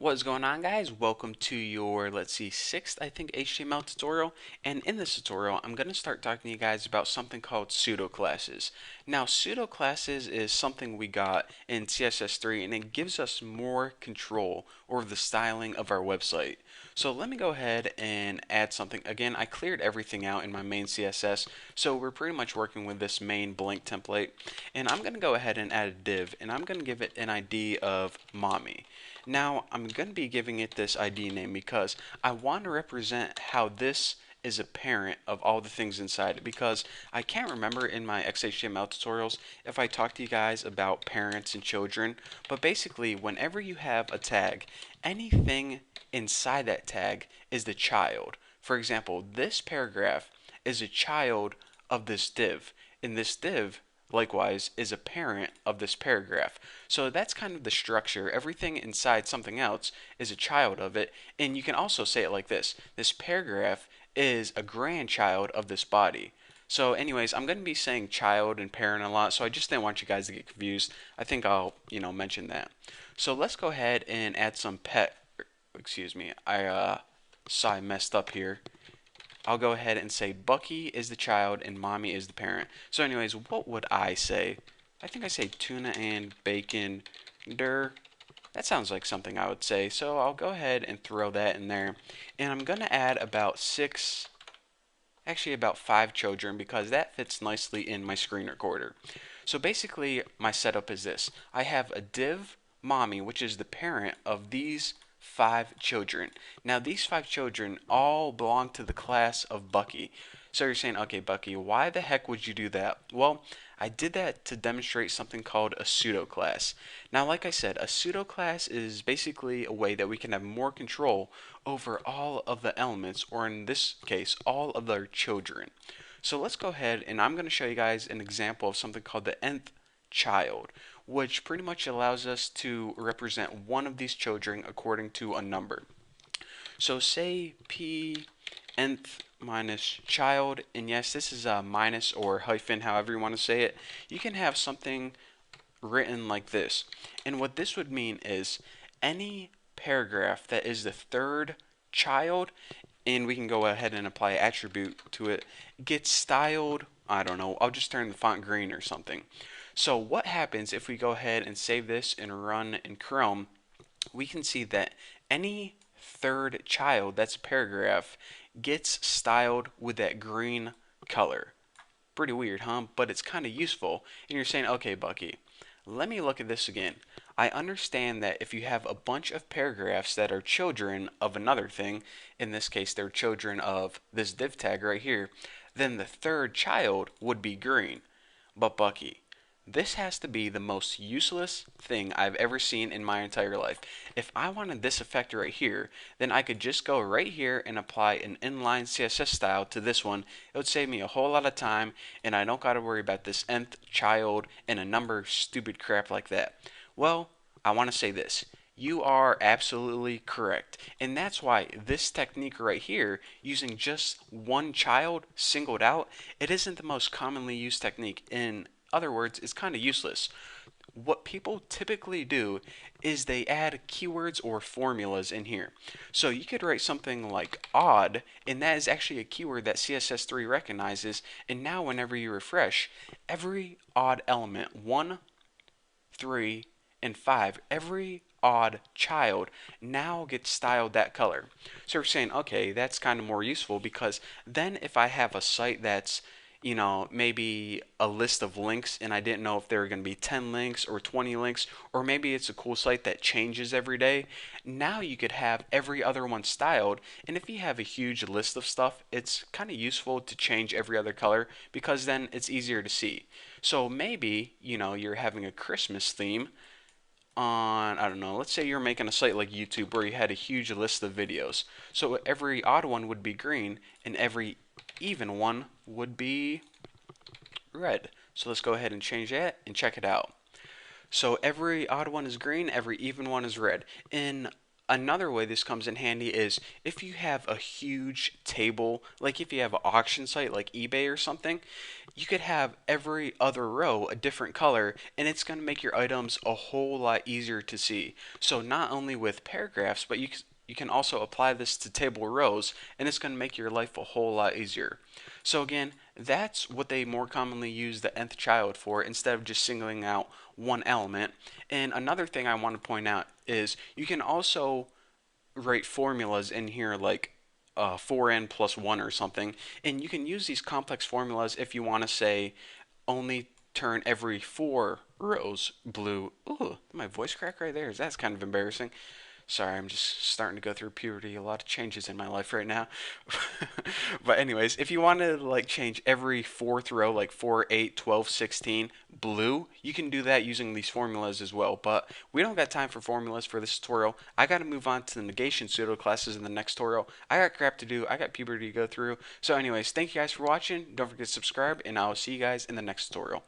What is going on, guys? Welcome to your, let's see, sixth, I think, HTML tutorial. And in this tutorial, I'm going to start talking to you guys about something called pseudo classes. Now, pseudo classes is something we got in CSS3, and it gives us more control over the styling of our website. So let me go ahead and add something. Again, I cleared everything out in my main CSS, so we're pretty much working with this main blank template. And I'm going to go ahead and add a div, and I'm going to give it an ID of mommy. Now, I'm going to be giving it this ID name because I want to represent how this is a parent of all the things inside it, because I can't remember in my XHTML tutorials if I talked to you guys about parents and children, but basically whenever you have a tag, anything inside that tag is the child. For example, this paragraph is a child of this div, and this div likewise is a parent of this paragraph. So that's kind of the structure. Everything inside something else is a child of it. And you can also say it like this. This paragraph is a grandchild of this body. So anyways, I'm going to be saying child and parent a lot, so I just didn't want you guys to get confused. I think I'll, mention that. So let's go ahead and add some pet, excuse me, I saw I messed up here. I'll go ahead and say Bucky is the child and mommy is the parent. So anyways, what would I say? I think I say tuna and bacon der. That sounds like something I would say. So I'll go ahead and throw that in there. And I'm going to add about about 5 children, because that fits nicely in my screen recorder. So basically my setup is this. I have a div mommy, which is the parent of these 5 children. Now these 5 children all belong to the class of Bucky. So you're saying, okay, Bucky, why the heck would you do that? Well, I did that to demonstrate something called a pseudo class. Now, like I said, a pseudo class is basically a way that we can have more control over all of the elements, or in this case, all of their children. So let's go ahead, and I'm going to show you guys an example of something called the nth child, which pretty much allows us to represent one of these children according to a number. So say p nth minus child, and yes, this is a minus or hyphen, however you want to say it. You can have something written like this. And what this would mean is any paragraph that is the third child, and we can go ahead and apply attribute to it, gets styled, I don't know, I'll just turn the font green or something. So what happens if we go ahead and save this and run in Chrome? We can see that any third child, that's a paragraph, gets styled with that green color. Pretty weird, huh? But it's kind of useful. And you're saying, okay, Bucky, let me look at this again. I understand that if you have a bunch of paragraphs that are children of another thing, in this case they're children of this div tag right here, then the third child would be green. But Bucky, this has to be the most useless thing I've ever seen in my entire life. If I wanted this effect right here, then I could just go right here and apply an inline CSS style to this one. It would save me a whole lot of time, and I don't gotta worry about this nth child and a number of stupid crap like that. Well, I want to say this. You are absolutely correct. And that's why this technique right here, using just one child singled out, it isn't the most commonly used technique. In other words, it's kind of useless. What people typically do is they add keywords or formulas in here. So you could write something like odd, and that is actually a keyword that CSS3 recognizes, and now whenever you refresh, every odd element, 1, 3, and 5, every odd child now gets styled that color. So we're saying, okay, that's kind of more useful, because then if I have a site that's maybe a list of links, and I didn't know if there were going to be 10 links or 20 links, or maybe it's a cool site that changes every day. Now you could have every other one styled, and if you have a huge list of stuff, it's kind of useful to change every other color, because then it's easier to see. So maybe, you're having a Christmas theme on, I don't know, let's say you're making a site like YouTube where you had a huge list of videos. So every odd one would be green, and every even one would be red. So let's go ahead and change that and check it out. So every odd one is green, every even one is red. In Another way this comes in handy is if you have a huge table, like if you have an auction site like eBay or something, you could have every other row a different color, and it's going to make your items a whole lot easier to see. So not only with paragraphs, but you can also apply this to table rows, and it's going to make your life a whole lot easier. So again, that's what they more commonly use the nth child for instead of just singling out one element. And another thing I want to point out is you can also write formulas in here like 4n plus 1 or something, and you can use these complex formulas if you want to say only turn every 4 rows blue. Ooh, my voice crack right there. That's kind of embarrassing. Sorry, I'm just starting to go through puberty. A lot of changes in my life right now. But anyways, if you want to like change every fourth row, like 4, 8, 12, 16, blue, you can do that using these formulas as well. But we don't got time for formulas for this tutorial. I got to move on to the negation pseudo classes in the next tutorial. I got crap to do. I got puberty to go through. So anyways, thank you guys for watching. Don't forget to subscribe, and I'll see you guys in the next tutorial.